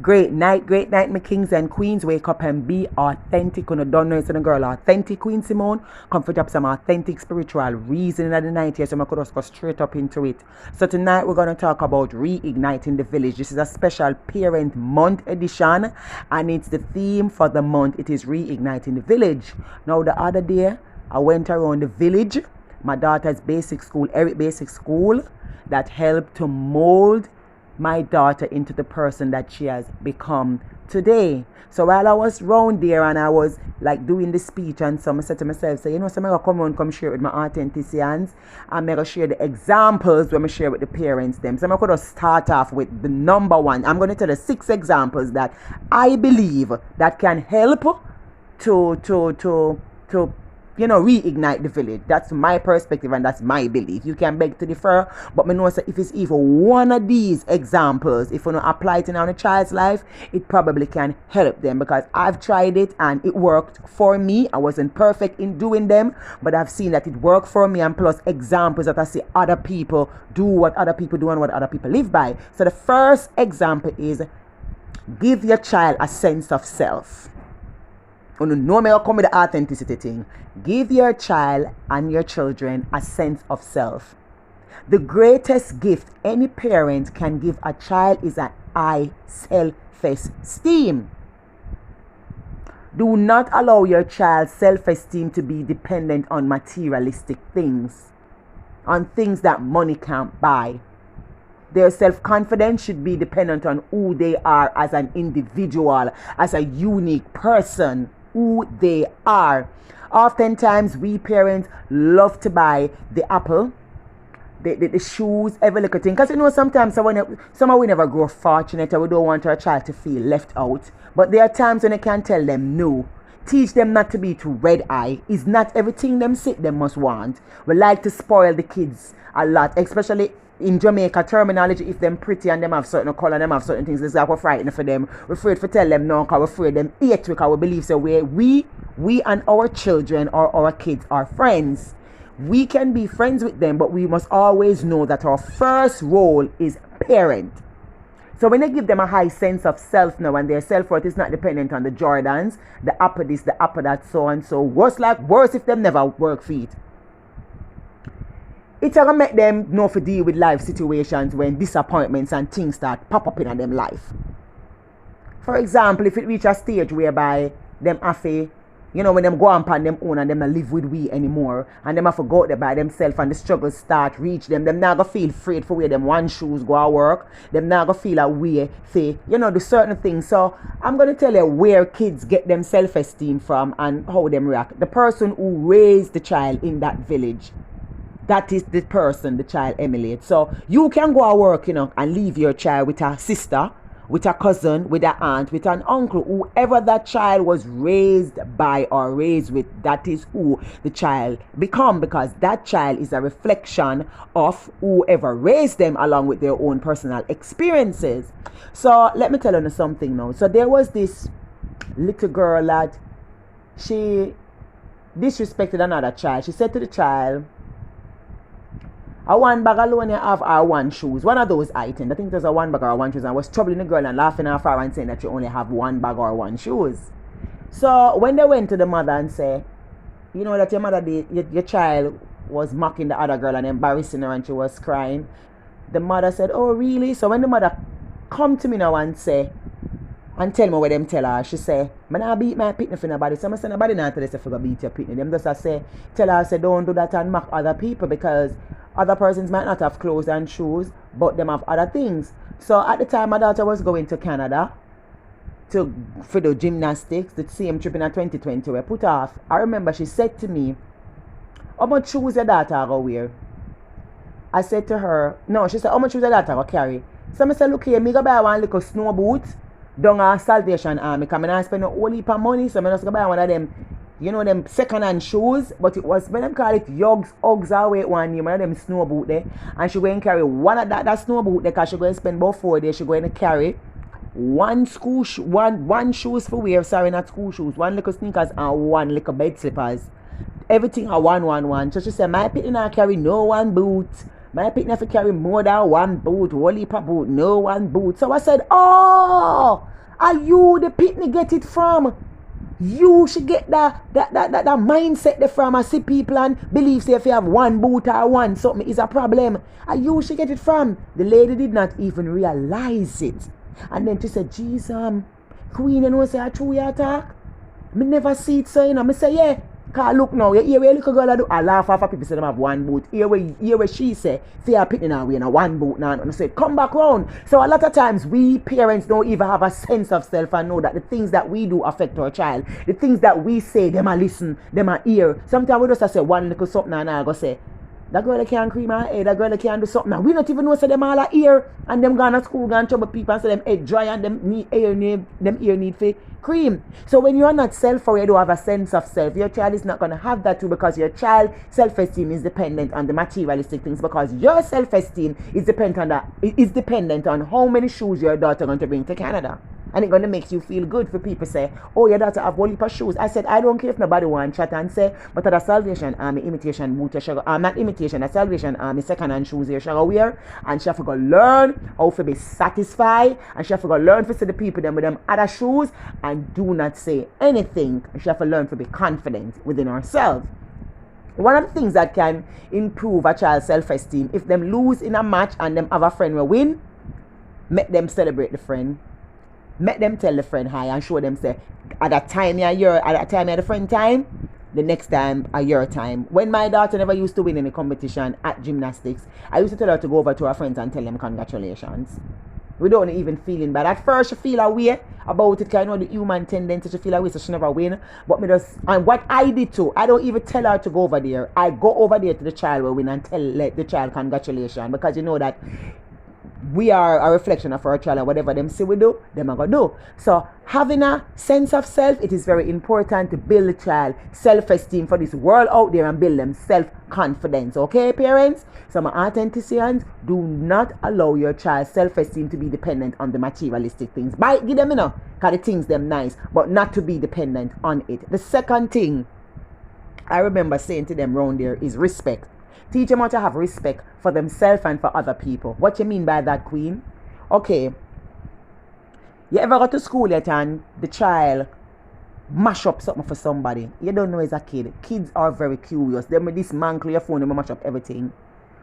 Great night, my kings and queens. Wake up and be authentic. When you don't know it's a girl authentic, Queen Simone. Come for some authentic spiritual reasoning at the night here, so I could just go straight up into it. So tonight we're going to talk about reigniting the village. This is a special parent month edition, and it's the theme for the month. It is reigniting the village. Now the other day I went around the village, my daughter's basic school, Eric Basic School, that helped to mold my daughter into the person that she has become today. So while I was round there and I was like doing the speech, and so I said to myself, so I'm going to come on, come share it with my authenticians, and I'm going to share the examples when I share with the parents them. So I'm going to start off with the number one. I'm going to tell you 6 examples that I believe that can help to reignite the village. That's my perspective and that's my belief. You can beg to differ, but I know that if it's even one of these examples, if you don't apply it in a child's life, it probably can help them, because I've tried it and it worked for me. I wasn't perfect in doing them, but I've seen that it worked for me, and plus examples that I see other people do what other people do and what other people live by. So the first example is give your child a sense of self. No me come with the authenticity thing. Give your child and your children a sense of self. The greatest gift any parent can give a child is an self-esteem. Do not allow your child's self-esteem to be dependent on materialistic things, on things that money can't buy. Their self-confidence should be dependent on who they are as an individual, as a unique person, who they are. Oftentimes we parents love to buy the apple, the shoes, every little thing, because sometimes someone we never grow fortunate, and we don't want our child to feel left out. But there are times when I can tell them no. Teach them not to be too red eye. It's not everything them sick them must want. We like to spoil the kids a lot, especially in Jamaica terminology. If them pretty and them have certain color and them have certain things, it's like we're frightened for them. We're afraid to tell them no, because we're afraid them hate because we believe so we and our children or our kids are friends. We can be friends with them, but we must always know that our first role is parent. So when they give them a high sense of self now, and their self-worth is not dependent on the Jordans, the upper this, the upper that, so and so. Worse if them never work for it. It's going to make them know to deal with life situations when disappointments and things start pop up in them life. For example, if it reach a stage whereby them have to, when them go on them own and them not live with we anymore, and them have to go out there by themselves and the struggles start reach them not going to feel afraid for where them one shoes go to work. Them not going to feel a way say, do certain things. So I'm going to tell you where kids get them self-esteem from and how them react. The person who raised the child in that village, that is the person the child emulates. So you can go to work, and leave your child with a sister, with a cousin, with an aunt, with an uncle, whoever that child was raised by or raised with. That is who the child become, because that child is a reflection of whoever raised them along with their own personal experiences. So let me tell you something now. So there was this little girl that she disrespected another child. She said to the child, a one bag alone you have, or one shoes, one of those items. I think it was a one bag or one shoes. I was troubling the girl and laughing at her and saying that you only have one bag or one shoes. So when they went to the mother and say, that your mother your child was mocking the other girl and embarrassing her and she was crying, the mother said, oh really? So when the mother come to me now and say, and tell me what them tell her, she say, I not beat my pitney for nobody. So I say nobody not tell us if you beat your pitney. Them just say, tell her, say don't do that and mock other people, because other persons might not have clothes and shoes, but them have other things. So at the time my daughter was going to Canada for the gymnastics, the same trip in 2020 we put off. I remember she said to me, how much shoes your daughter go wear? I said to her, no, she said, how much shoes your daughter go carry? So I said, look here, me go buy one little snow boot down a Salvation Army, because I don't spend a whole heap of money, so I just go buy one of them, them second-hand shoes, but it was, when them call it Uggs or wait one year, one of them snow boot there, and she going to carry one of that snow boot there, because she going to spend about 4 days, she going to carry one shoes for wear, sorry, not school shoes, one little sneakers and one little bed slippers. Everything a one. So she said, my pity not carry no one boot, My picnic have to carry more than one boot, whole heap of boot, no one boot. So I said, oh, are you the picnic get it from? You should get that mindset there from. I see people and believe say if you have one boot or one something is a problem. And you should get it from. The lady did not even realize it. And then she said, Jesus, Queen, you know, say, I true your talk. Me never see it, so, you know. Me say, yeah. Cause look now, you hear where little girl do. I laugh off people say them have one boot. Hear where she say, see her picking her way in a one boot now. And I said, come back round. So a lot of times we parents don't even have a sense of self and know that the things that we do affect our child. The things that we say, them a listen, them a hear. Sometimes we just say one little something and I go say, that girl can't cream her head, that girl can't do something. Now, we not even know say them all are here and them gone to school, gone trouble people and say them head dry and them ear need for cream. So when you are not self-aware, you don't have a sense of self. Your child is not going to have that too because your child self-esteem is dependent on the materialistic things because your self-esteem is dependent on how many shoes your daughter going to bring to Canada. And it's going to make you feel good for people say, oh, your daughter have one heap of shoes. I said, I don't care if nobody want chat and say, but at a Salvation Army imitation boot, not imitation, a Salvation Army second-hand shoes here, she go wear, and she have to go learn how to be satisfied, and she have to go learn to see the people them with them other shoes, and do not say anything. She have to learn to be confident within herself. One of the things that can improve a child's self-esteem, if them lose in a match and them have a friend will win, make them celebrate the friend. Make them tell the friend hi and show them say at that time the friend time, the next time at your time. When my daughter never used to win any competition at gymnastics, I used to tell her to go over to her friends and tell them congratulations. We don't even feeling bad. At first she feel a way about it because I know the human tendency to feel a way so she never win. But me just, and what I did too, I don't even tell her to go over there. I go over there to the child will win and tell the child congratulations because you know that we are a reflection of our child and whatever them say we do, them are going to do. So having a sense of self, it is very important to build a child self-esteem for this world out there and build them self-confidence. Okay, parents? So my authenticians, do not allow your child's self-esteem to be dependent on the materialistic things. Give them, because the things them nice, but not to be dependent on it. The second thing I remember saying to them around there is respect. Teach them how to have respect for themselves and for other people. What you mean by that, Queen? Okay. You ever go to school yet and the child mash up something for somebody? You don't know as a kid. Kids are very curious. They may dismantle your phone and mash up everything.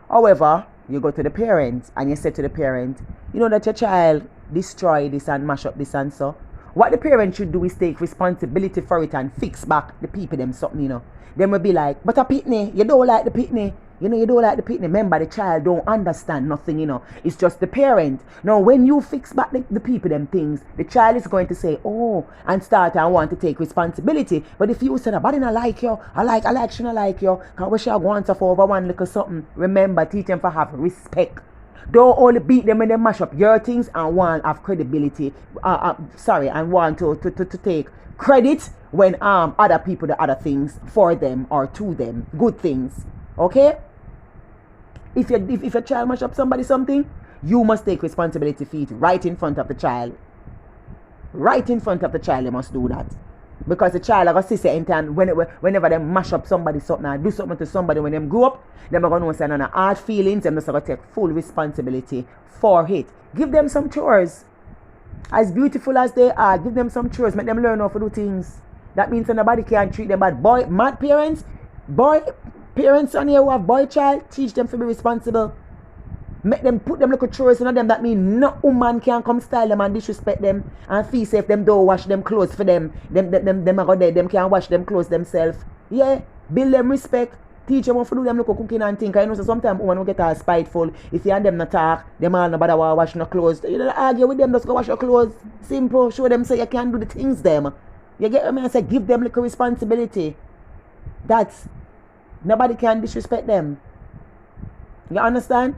However, you go to the parents and you say to the parent, you know that your child destroy this and mash up this and so. What the parent should do is take responsibility for it and fix back the people them something, They will be like, but a pitney, you don't like the pitney. You don't like the pitney. Remember, the child don't understand nothing, It's just the parent. Now, when you fix back the people, them things, the child is going to say, oh, and start and want to take responsibility. But if you say, nobody not like you, I like, she not like you, because we shall go on for over one little something. Remember, teach them to have respect. Don't only beat them when they mash up your things and want have credibility. And want to take credit when other people do other things for them or to them. Good things. Okay? If your child mash up something, you must take responsibility for it right in front of the child. Right in front of the child, you must do that. Because the child, like I say, anytime, whenever they mash up something and do something to somebody when they grow up, they're going to know saying hard feelings and they're going to take full responsibility for it. Give them some chores. As beautiful as they are, give them some chores. Make them learn how to do things. That means that nobody can treat them bad. Parents on here who have boy child, teach them to be responsible. Make them put them little chores in them. That means no woman can come style them and disrespect them and feel safe them don't wash them clothes for them. Them are go there, them can wash them clothes themselves. Yeah, build them respect. Teach them how to do them little cooking and things. I know so sometimes women will get all spiteful. If you and them not talk, them all nobody want to wash no clothes. You don't argue with them, just go wash your clothes. Simple. Show them say you can do the things them. You get me? I say give them little responsibility. That's nobody can disrespect them. You understand?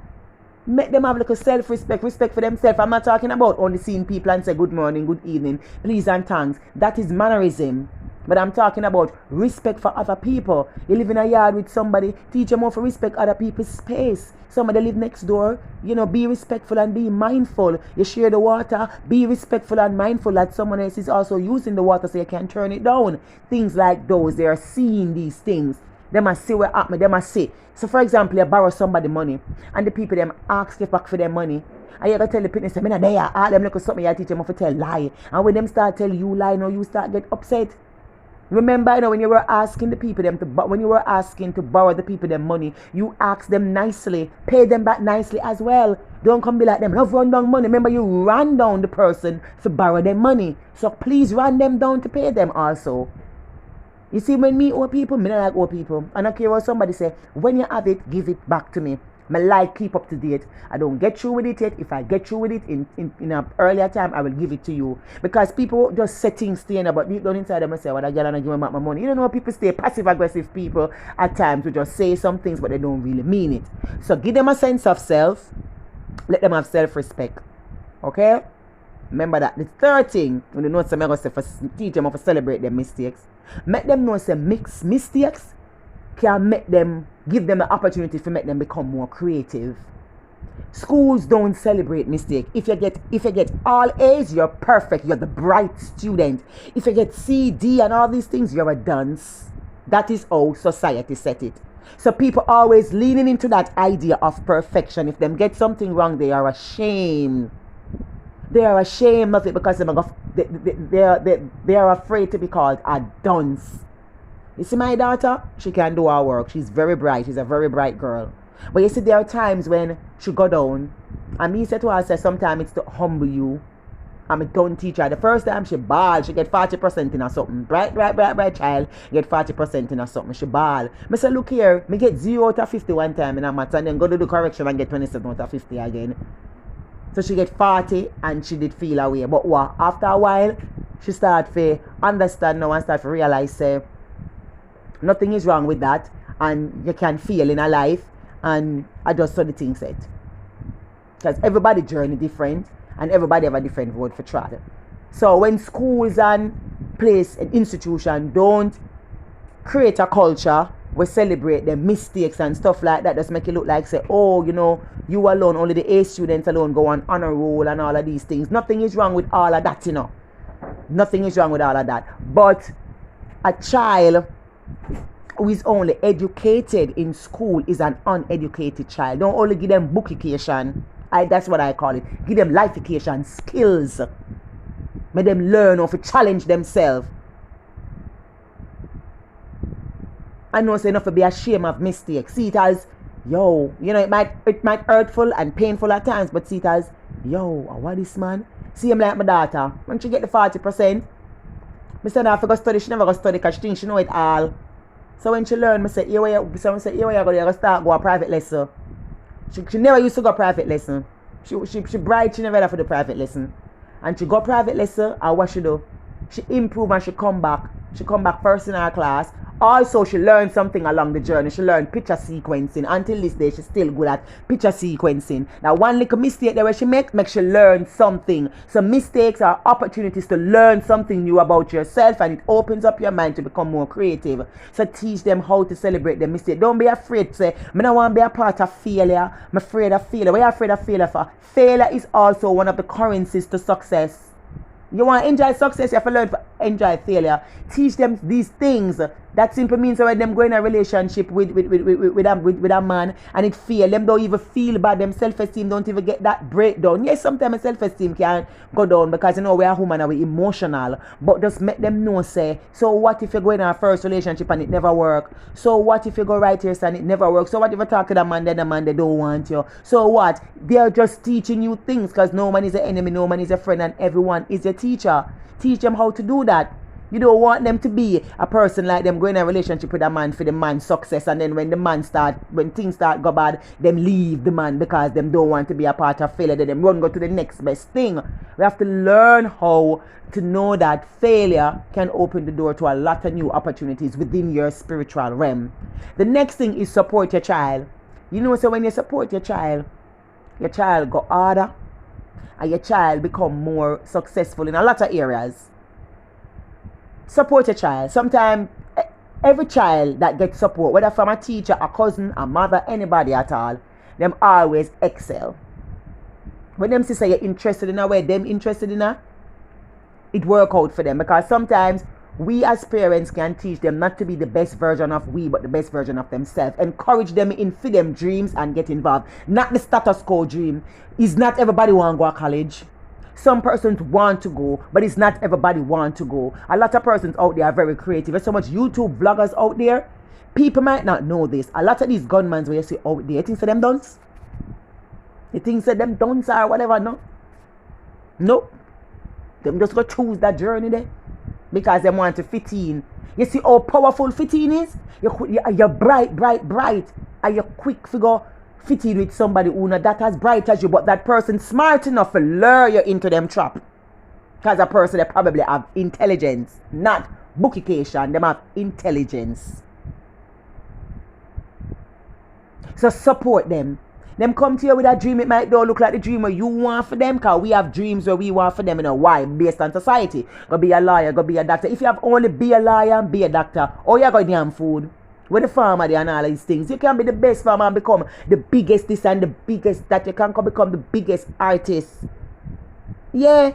Make them have like a self-respect, respect for themselves. I'm not talking about only seeing people and say good morning, good evening, please and thanks. That is mannerism. But I'm talking about respect for other people. You live in a yard with somebody, teach them how to respect other people's space. Somebody live next door, be respectful and be mindful. You share the water, be respectful and mindful that someone else is also using the water so you can turn it down. Things like those, they are seeing these things. Them a see what happen, them a see. So for example, you borrow somebody money and the people them ask you back for their money. And you gotta tell the people, say, me not there, all them look at something you teach them to tell lie. And when them start tell you lie, now you start get upset. Remember, when you were asking the people them when you were asking to borrow the people them money, you ask them nicely, pay them back nicely as well. Don't come be like them, love run down money. Remember, you ran down the person to borrow them money. So please run them down to pay them also. You see, when me owe people, me not like owe people. I don't care what somebody say, when you have it, give it back to me. My life keep up to date. I don't get through with it yet. If I get through with it in an earlier time, I will give it to you. Because people just say things staying about deep down inside them and say, well, I gotta give them back my money. You don't know, people stay passive aggressive people at times who just say some things but they don't really mean it. So give them a sense of self. Let them have self-respect. Okay? Remember that. The third thing, when you know some going to say for teach them how to celebrate their mistakes, make them know say mix mistakes can make them, give them the opportunity to make them become more creative. Schools don't celebrate mistake. If you get all A's, you're perfect. You're the bright student. If you get C, D, and all these things, you're a dunce. That is how society set it. So people always leaning into that idea of perfection. If them get something wrong, they are ashamed. They are ashamed of it because they are afraid to be called a dunce. You see my daughter? She can do her work. She's very bright. She's a very bright girl. But you see, there are times when she go down. And me say to her, I say, sometimes it's to humble you. I'm a dumb teacher. The first time she bawl, she get 40% in or something. Bright child, get 40% in or something. She bawl. I say, look here, me get 0 out of 50 one time in a math and then go to the correction and get 27 out of 50 again. So she get 40 and she did feel away. But what? After a while, she start to understand now and start to realize, say, nothing is wrong with that. And you can feel in her life. And I just saw the thing set. Because everybody's journey different. And everybody have a different road for travel. So when schools and place and institution don't create a culture we celebrate the mistakes and stuff like that, just make it look like say, oh, you alone, only the A students alone go on honor roll and all of these things. Nothing is wrong with all of that, Nothing is wrong with all of that. But a child who is only educated in school is an uneducated child. Don't only give them book education. That's what I call it. Give them life education, skills. Make them learn how to challenge themselves. I know it's enough to be ashamed of mistakes. See it as, it might hurtful and painful at times, but see it as, what is man? See him like my daughter. When she get the 40%, I said, I forgot study. She never go study because she thinks she know it all. So when she learn, I say, here you go start go a private lesson. She never used to go private lesson. She bright, she never had for the private lesson. And she go private lesson, and what she do? She improve and she come back. She come back first in her class. Also, she learned something along the journey. She learned picture sequencing. Until this day, she's still good at picture sequencing. Now, one little mistake that she makes she learn something. So mistakes are opportunities to learn something new about yourself, and it opens up your mind to become more creative. So teach them how to celebrate their mistake. Don't be afraid to say, I don't want to be a part of failure. I'm afraid of failure. What are you afraid of failure for? Failure is also one of the currencies to success. You want to enjoy success, you have to learn to enjoy failure. Teach them these things. That simply means when them go in a relationship with a man and it fail, them don't even feel bad. Them self-esteem don't even get that breakdown. Yes, sometimes self-esteem can go down because we are human and we're emotional. But just make them know, say, so what if you go in a first relationship and it never work? So what if you go right here and it never works? So what if you talk to the man, then the man they don't want you? So what? They're just teaching you things because no man is an enemy, no man is a friend, and everyone is a teacher. Teach them how to do that. You don't want them to be a person like them going in a relationship with a man for the man's success, and then when things start go bad, them leave the man because them don't want to be a part of failure. Then them go to the next best thing. We have to learn how to know that failure can open the door to a lot of new opportunities within your spiritual realm. The next thing is support your child. So when you support your child go harder and your child become more successful in a lot of areas. Support a child. Sometimes every child that gets support, whether from a teacher, a cousin, a mother, anybody at all, them always excel. When them say you're interested in a way, them interested in her, it work out for them. Because sometimes We as parents can teach them not to be the best version of we, but the best version of themselves. Encourage them in feed them dreams and get involved. Not the status quo dream. Is not everybody want to go to college. Some persons want to go, but it's not everybody want to go. A lot of persons out there are very creative. There's so much YouTube vloggers out there. People might not know this. A lot of these gunmen where you see out there, you think so them dunce? You think so them dunce or whatever, no? No. Them just go choose that journey there. Because they want to fit in. You see how powerful fit in is? You're bright. And you're quick figure fit in with somebody who not that as bright as you, but that person smart enough to lure you into them trap. Because a person that probably have intelligence, not bookication. Them have intelligence. So support them. Them come to you with a dream, it might don't look like the dream where you want for them, because we have dreams where we want for them, you know why? Based on society. Go be a lawyer, go be a doctor. If you have only be a lawyer and be a doctor, or you got damn food, with the farmer there and all these things, you can be the best farmer and become the biggest this and the biggest that. You can become the biggest artist. Yeah.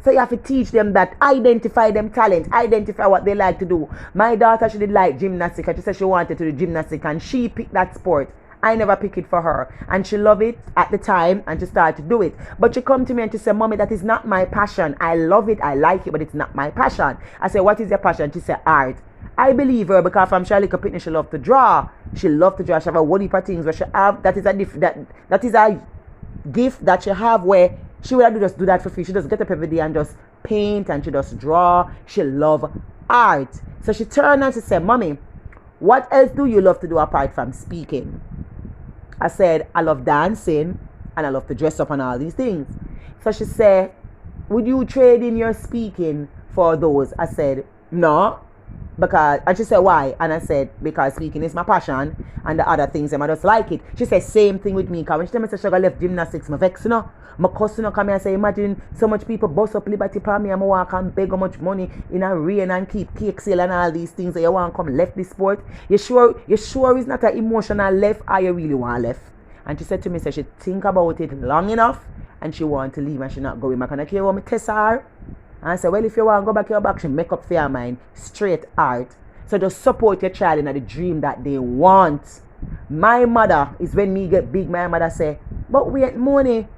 So you have to teach them that, identify them talent, identify what they like to do. My daughter, she did like gymnastics, and she said she wanted to do gymnastics, and she picked that sport. I never picked it for her, and she loved it at the time, and she started to do it. But she come to me and she said, "Mommy, that is not my passion. I love it, I like it, but it's not my passion." I said, "What is your passion?" She said, "Art." I believe her, because from Charlie Pitney, she loved to draw. She loved to draw. She have a whole heap of things where she have, that is a gift that she have where she would just do that for free. She just get up every day and just paint, and she just draw. She love art. So she turned and she said, "Mommy, what else do you love to do apart from speaking?" I said, "I love dancing and I love to dress up and all these things." So she said, "Would you trade in your speaking for those?" I said, "No." And she said, "Why?" And I said, "Because speaking is my passion, and the other things, I just like it." She said, "Same thing with me." Because when she tell me she left gymnastics, I vex, you know. My cousin come here and say, "Imagine so much people bust up Liberty for me, and I walk and beg how much money in a rain and keep cake sale and all these things, and you want to come left this sport. You sure it's not an emotional left, or you really want left?" And she said to me, so she think about it long enough, and she want to leave, and she not going back. And I care what me test her. And I said, "Well, if you want to go back your back, she make up for your mind. Straight art." So just support your child in the dream that they want. My mother is when me get big, my mother say, "But wait, money."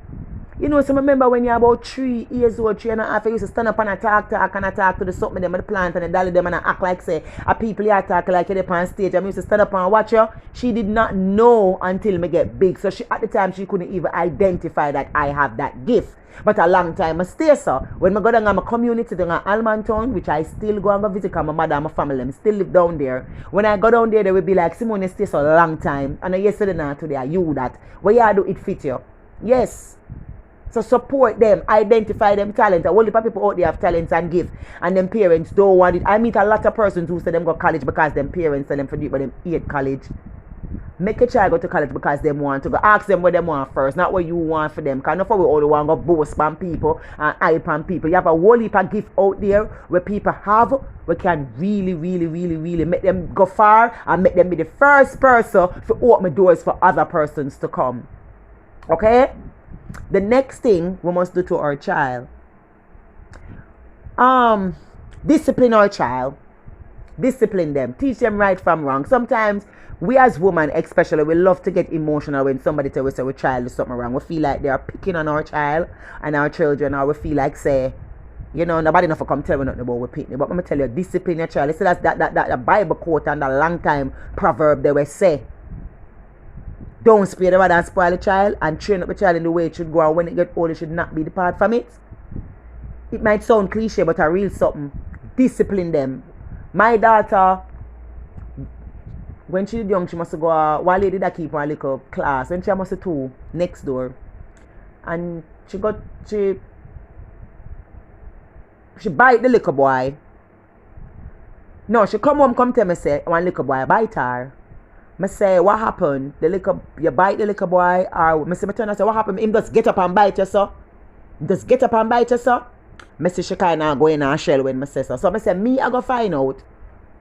You know, so remember when you're about 3 years old, 3.5, I used to stand up and I talk to the something them and the plant and the dolly them, and I act like say a people here talk like you're on stage. I used to stand up and watch her. She did not know until me get big. So she at the time she couldn't even identify that I have that gift. But a long time I stay so. When I go down to my community down in Almontown, which I still go and go visit, because my mother and my family them still live down there. When I go down there, they will be like, "Simone, you stay so a long time." And yesterday and today, you that. What you do, it fit you. Yes. So support them, identify them talent. A whole heap of people out there have talents and gifts, and them parents don't want it. I meet a lot of persons who say them go to college because them parents tell them to do it, but them hate college. Make a child go to college because they want to go. Ask them what they want first, not what you want for them. Because not for we only want to go boast on people and hype on people. You have a whole heap of gift out there where people have, we can really make them go far and make them be the first person to open doors for other persons to come. Okay? The next thing we must do to our child, discipline our child. Discipline them. Teach them right from wrong. Sometimes we as women especially, we love to get emotional when somebody tells us our child is something wrong. We feel like they are picking on our child and our children, or we feel like say, you know, nobody enough to come tell me nothing about we picking. But I'm gonna tell you, discipline your child. You see that Bible quote and the long time proverb they will say, "Don't spare the mother and spoil the child, and train up the child in the way it should go, and when it get old it should not be depart from it." It might sound cliche, but a real something. Discipline them. My daughter, when she was young, she must go, one lady that keep her little class, when she must go 2 next door, and she bite the little boy. No, she come home, come tell me, say, one little boy bite her. I say, "What happened? You bite the little boy?" Or I say, I say, "What happened? Him just get up and bite you, so?" Just get up and bite you, so? I say, she kind of go in her shell when I say so. So I say, I go find out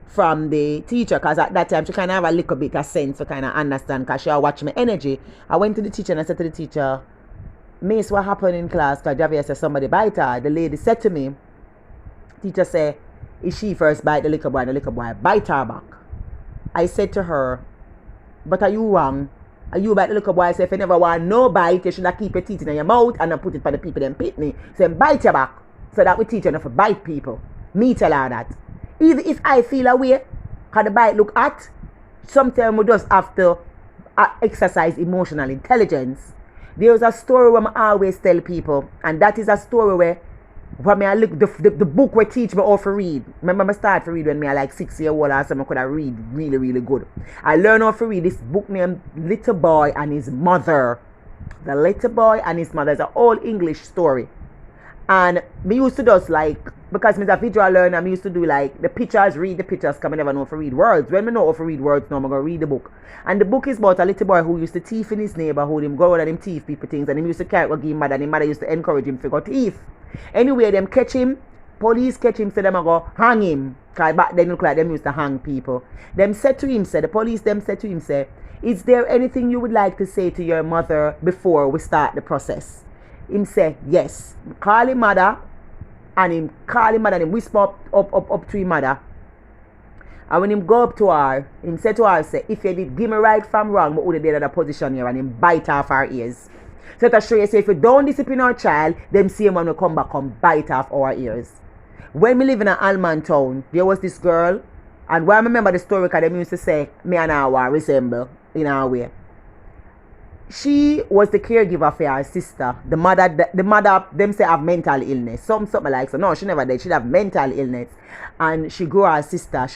from the teacher, because at that time she kind of have a little bit of sense to kind of understand, because she watch my energy. I went to the teacher and I said to the teacher, "Miss, what happened in class?" Because Javier said somebody bite her. The lady said to me, Teacher say, is she first bite the little boy and the little boy bite her back. I said to her, but are you wrong? Are you bite the little boy? Say, if you never want no bite, you should have keep your teeth in your mouth and not put it for the people them pitney. Say, bite your back. So that we teach you not to bite people. Me tell her that. Even if I feel away, because the bite look hot, sometimes we just have to exercise emotional intelligence. There's a story where I always tell people, and that is a story where when I look, the book will teach me how to read. Remember, I started to read when I like 6 years old, and so I could read really, really good. I learned how to read this book named Little Boy and His Mother. The Little Boy and His Mother is an old English story. And me used to just like, because I'm a visual learner, I used to do like the pictures, read the pictures, because I never know how to read words. When I know how to read words, now I'm going to read the book. And the book is about a little boy who used to thief in his neighborhood. Him go out and him thief people things, and him used to carry what give him mother, and his mother used to encourage him to go thief. Anyway, them catch him, police catch him, so them go hang him. Because back then look like them used to hang people. Them said to him, the police them said to him, is there anything you would like to say to your mother before we start the process? Him say, yes. Call him mother, and him call him mother, and him whisper up to him mother. And when him go up to her, him say to her, say, if you did give me right from wrong, but would have did another position here, and him bite off her ears. So to show you, say, if you don't discipline our child, them same one will come back and bite off our ears. When we live in an Alman town, there was this girl, and when I remember the story, because them used to say, me and her resemble in our way. She was the caregiver for her sister. The mother, them say have mental illness. Something like so. No, she never did. She have mental illness. And she grew her sister.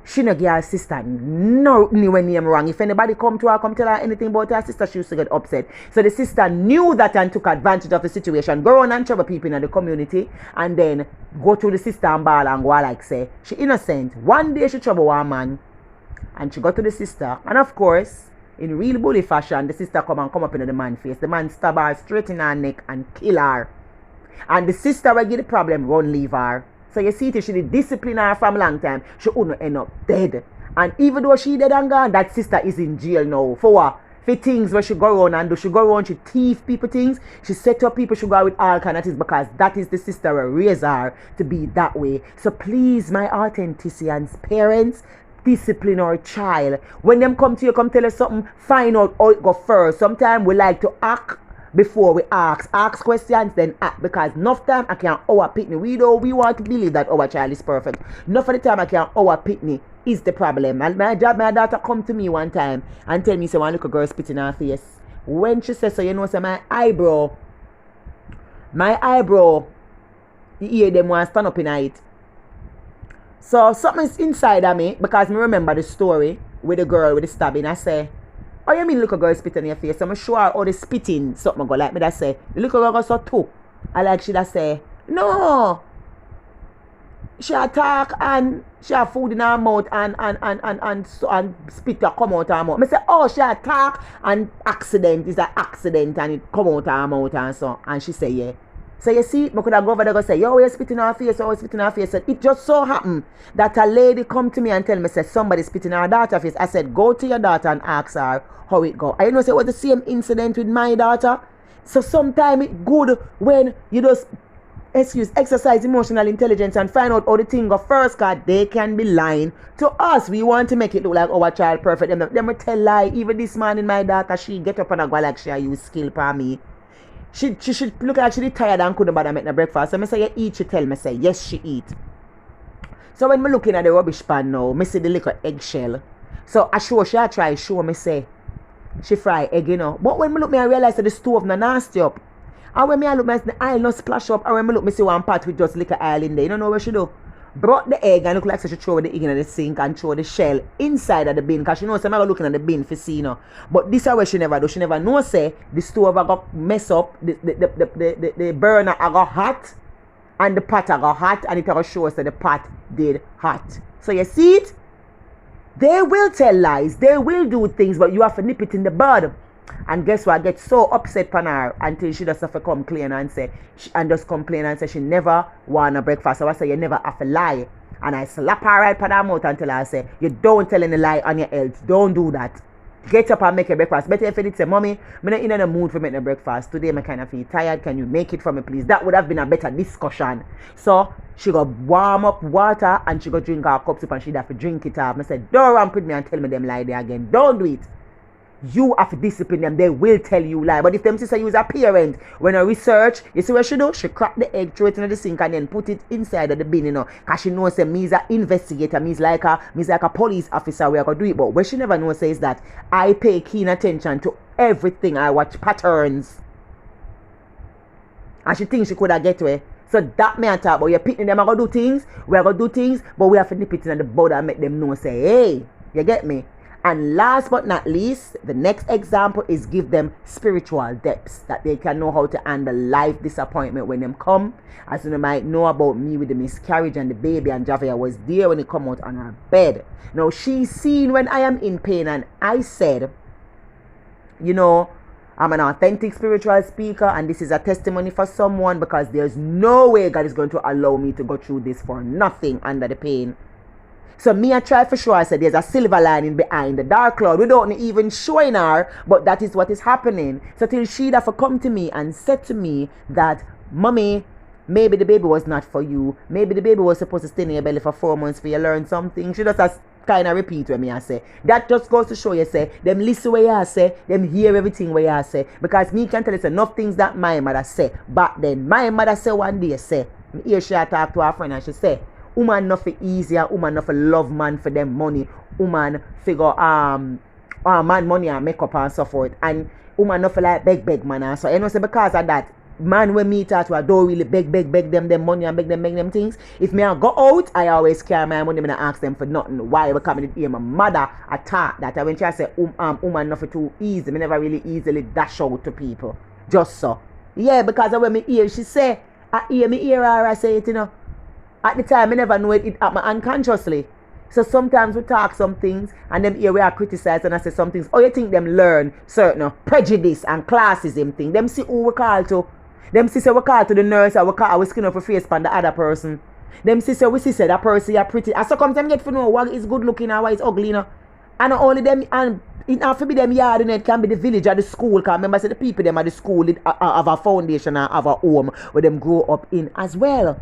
She no give her sister no name wrong. If anybody come to her, come tell her anything about her sister, she used to get upset. So the sister knew that and took advantage of the situation. Go around and trouble people in the community, and then go to the sister and ball and go like say, she innocent. One day she trouble one man, and she got to the sister, and of course, in real bully fashion, the sister come up into the man's face. The man stab her straight in her neck and kill her. And the sister will get the problem, run leave her. So you see, she did discipline her from a long time. She wouldn't end up dead. And even though she dead and gone, that sister is in jail now. For what? For things where she go around and do. She go around, she thief people things. She set up people, she go out with all kind of things, because that is the sister who raised her to be that way. So please, my authenticians, parents, discipline our child. When them come to you, come tell us something, find out how it go first. Sometimes we like to act before we ask questions, then act, because enough time I can't our pitney. We want to believe that our child is perfect. Enough of the time I can't our pitney is the problem. And my daughter come to me one time and tell me, so one little girl spit in her face. When she says so, you know, say my eyebrow, the ear them want stand up in it. So something's inside of me, because I remember the story with the girl with the stabbing. I say, oh, you mean little girl spit in your face? I'm sure all the spitting something go like me. That say, the little girl go so too. I like she that say, no. She attack and she have food in her mouth and spit that come out her mouth. I say, oh, she attack and accident is an accident and it come out her mouth and so. And she say, yeah. So you see, I could have go over there and say, yo, you're spitting her face, you're spitting her face. And it just so happened that a lady come to me and tell me, say, somebody spitting her daughter face. I said, go to your daughter and ask her how it go. I know, say, it was the same incident with my daughter. So sometimes it's good when you just, exercise emotional intelligence and find out how the thing go first, because they can be lying to us. We want to make it look like our child perfect. Them will tell lie. Even this morning, my daughter, she get up and go like she use skill for me. She should look like she tired and couldn't bother make no breakfast. So I say, you eat, she tell me, say, yes, she eat. So when me looking at the rubbish pan now, me see the little eggshell. So I show, she try show me, say, she fry egg, you know. But when me look, me I realize that the stove not nasty up. And when me I look, me the oil not splash up. And when me look, me see one pot with just little oil in there. You don't know what she do? Brought the egg and look like so she throw the egg in the sink and throw the shell inside of the bin, because she knows I'm looking at the bin for see, you know. But this is what she never do. She never know, say the stove I got mess up, the burner I got hot and the pot I got hot, and it will show us that the pot did hot. So you see it? They will tell lies, they will do things, but you have to nip it in the bud. And guess what? I get so upset upon her until she just have to come clean and say, and just complain and say she never want a breakfast. So I say, you never have to lie. And I slap her right upon her mouth until I say, you don't tell any lie on your health. Don't do that. Get up and make a breakfast. Better if it say, mommy, I'm not in the mood for making a breakfast. Today I kind of feel tired. Can you make it for me, please? That would have been a better discussion. So she go warm up water and she go drink her cup soup and she'd have to drink it up. I said, don't ramp with me and tell me them lie there again. Don't do it. You have to discipline them. They will tell you lie. But if them sister use a parent, when I research, you see what she do? She crack the egg, throw it in the sink and then put it inside of the bin, you know. Because she knows that me's an investigator, me's like a police officer where I could do it. But what she never knows is that I pay keen attention to everything. I watch patterns. And she thinks she could have get away. So that may talk about. You're picking them, I go do things, we are going to do things, but we have to nip it in the bud and make them know, say, hey, you get me? And last but not least, the next example is give them spiritual depths that they can know how to handle life disappointment when them come. As you might know about me with the miscarriage and the baby, and Javia was there when it come out on her bed. Now she's seen when I am in pain, and I said, you know, I'm an authentic spiritual speaker and this is a testimony for someone because there's no way God is going to allow me to go through this for nothing under the pain. So me I try for sure. I said there's a silver lining behind the dark cloud. We don't even showing her, but that is what is happening. So till she'd have come to me and said to me that, mommy, maybe the baby was not for you. Maybe the baby was supposed to stay in your belly for 4 months for you to learn something. She just has kind of repeat what me I say. That just goes to show you, say, them listen what you say, them hear everything what you say. Because me can tell you enough things that my mother say. Back then, my mother say one day, say, me hear she talk to her friend and she say, woman not for easier, woman not for love man for them money, woman figure man money and makeup and so forth, and woman not for like beg man. So you know, say because of that, man when me talk to I don't really beg them money and beg them things. If me I go out, I always carry my money and I ask them for nothing. Why? Because I hear my mother attack that. And when she say woman not for too easy, me never really easily dash out to people. Just so. Yeah, because when me hear she say, I hear her I say it, you know. At the time, I never know it happened unconsciously. So sometimes we talk some things and them here we are criticized and I say some things. Oh, you think them learn certain prejudice and classism thing. Them see who we call to. Them see say we call to the nurse or we call our skin up a face pan the other person. Them see say we see say that person is pretty. And so come them get to know what is good looking and what is ugly, you know. And only them, and it have to be them yard, and it can be the village or the school. Because remember say the people them at the school have a foundation and have a home where them grow up in as well.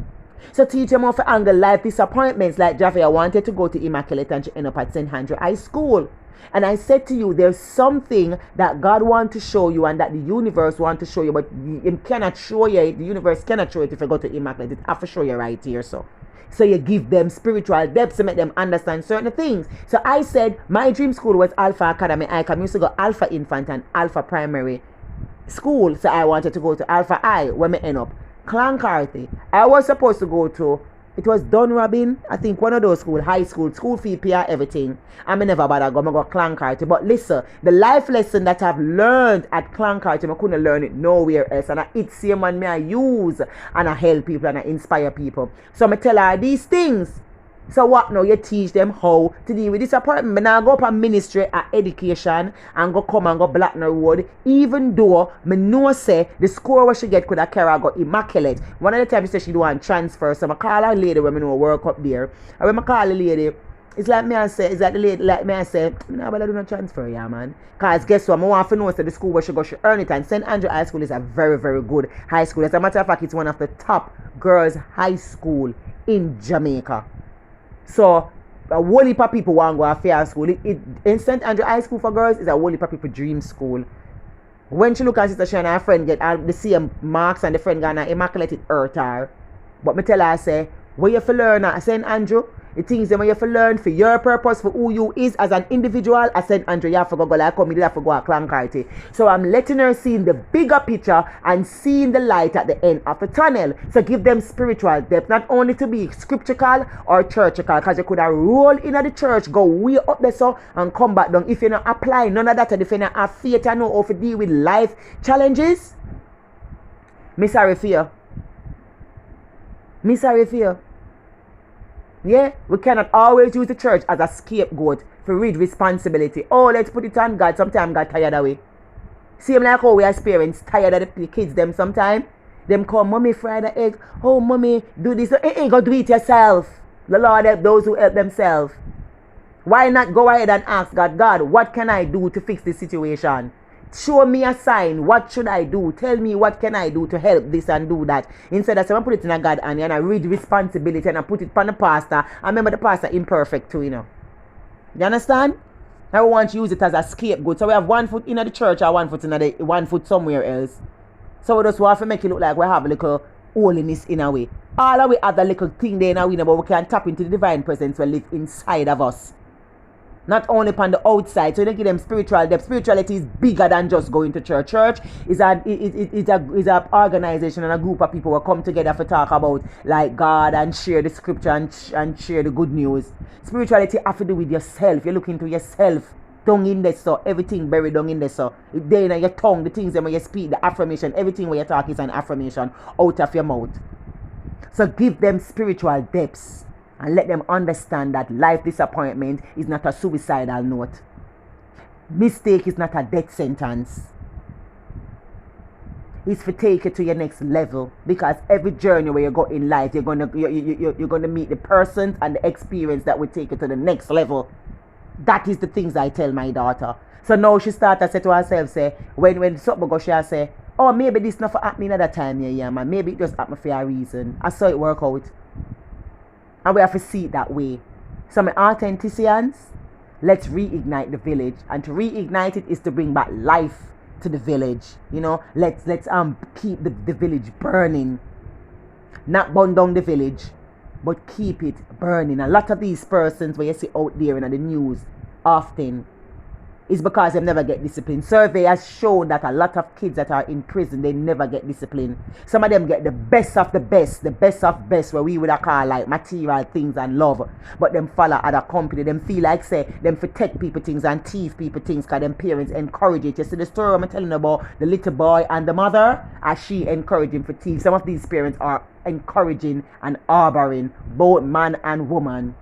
So teach them how to handle life disappointments. Like Javia wanted to go to Immaculate and she ended up at St. Andrew High School. And I said to you, there's something that God wants to show you and that the universe wants to show you, but it cannot show you it. The universe cannot show it if you go to Immaculate. It have to show you right here. So you give them spiritual depths to make them understand certain things. So I said my dream school was Alpha Academy. I used to go Alpha Infant and Alpha Primary School. So I wanted to go to Alpha I, where me end up. Clancarty. I was supposed to go to, it was Dunrobin, I think one of those schools, high school fee, pay everything. I never bother go, I go Clancarty. But listen, the life lesson that I've learned at Clancarty, I couldn't learn it nowhere else. And it's same one me I use and I help people and I inspire people. So I tell her these things. So what now? You teach them how to deal with disappointment. But now I go up on ministry at education and go come and go Blackner Road. Even though me know say the score what she get could have carry go Immaculate. One of the times she said she do want transfer. So I call her lady when me know work up there. And when I call the lady, it's like me and say, it's like the lady like me and say, no, but I do not transfer, yeah man. Cause guess what? I want to know say the school where she go, she earn it. And St. Andrew High School is a very, very good high school. As a matter of fact, it's one of the top girls' high school in Jamaica. So, a whole heap of people want to go to fair school. In St. Andrew High School for girls is a whole heap of people dream school. When she look at Sister Shana, her friend get the same marks and the friend gonna Immaculate it hurt her. But me tell her, I say, what you have to learn at St. Andrew, the things that you have to learn for your purpose, for who you is as an individual, at St. Andrew, you have to go like come, you have to go at Clancarty. So I'm letting her see the bigger picture and seeing the light at the end of the tunnel. So give them spiritual depth, not only to be scriptural or churchical, because you could have roll in at the church, go way up there so and come back down. If you're not applying none of that, if you're not have faith and know how to deal with life challenges, me sorry for you. Me sorry for you. Yeah, we cannot always use the church as a scapegoat for read responsibility. Oh, let's put it on God. Sometimes God tired of it. Same like how we as parents tired of the kids them sometimes. Them call mommy fry the egg. Oh, mommy, do this. Hey, go do it yourself. The Lord help those who help themselves. Why not go ahead and ask God, God, what can I do to fix this situation? Show me a sign. What should I do? Tell me what can I do to help this and do that. Instead of saying, I put it in a God and I read responsibility and I put it on the pastor. I remember the pastor imperfect too, You understand? I want to use it as a scapegoat. So we have one foot in the church or one foot in the one foot somewhere else. So we just want to make it look like we have a little holiness in a way. All of we have a little thing there in a way, but we can tap into the divine presence we live inside of us. Not only on the outside, so you don't give them spiritual depth. Spirituality is bigger than just going to church. Church is an organization and a group of people who come together to talk about like God and share the scripture and share the good news. Spirituality have to do with yourself. You look into yourself. Tongue in there, so everything buried down in there, so then in your tongue, the things that when you speak, the affirmation, everything when you talk is an affirmation out of your mouth. So give them spiritual depths. And let them understand that life disappointment is not a suicidal note. Mistake is not a death sentence. It's to take it to your next level. Because every journey where you go in life, you're gonna meet the persons and the experience that will take you to the next level. That is the things I tell my daughter. So now she started to say to herself, say, when something goes, she'll say, oh, maybe this not for happening at that time, yeah, man. Maybe it just happened for a reason. I saw it work out. And we have to see it that way. So my authenticians, let's reignite the village. And to reignite it is to bring back life to the village. Let's keep the village burning. Not burn down the village, but keep it burning. A lot of these persons where you see out there in the news often is because they never get disciplined. Survey has shown that a lot of kids that are in prison, they never get disciplined. Some of them get the best of the best where we would call like material things and love. But them follow other company. Them feel like say them protect people things and thief people things because them parents encourage it. You see the story I'm telling about the little boy and the mother as she encouraging for thief. Some of these parents are encouraging and harboring both man and woman.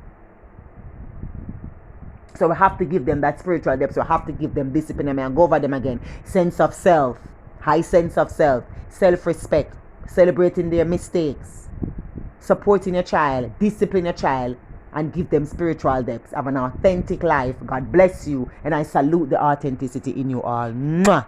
So we have to give them that spiritual depth. So we have to give them discipline. And go over them again. Sense of self. High sense of self. Self-respect. Celebrating their mistakes. Supporting your child. Discipline your child. And give them spiritual depth. Have an authentic life. God bless you. And I salute the authenticity in you all. Mwah.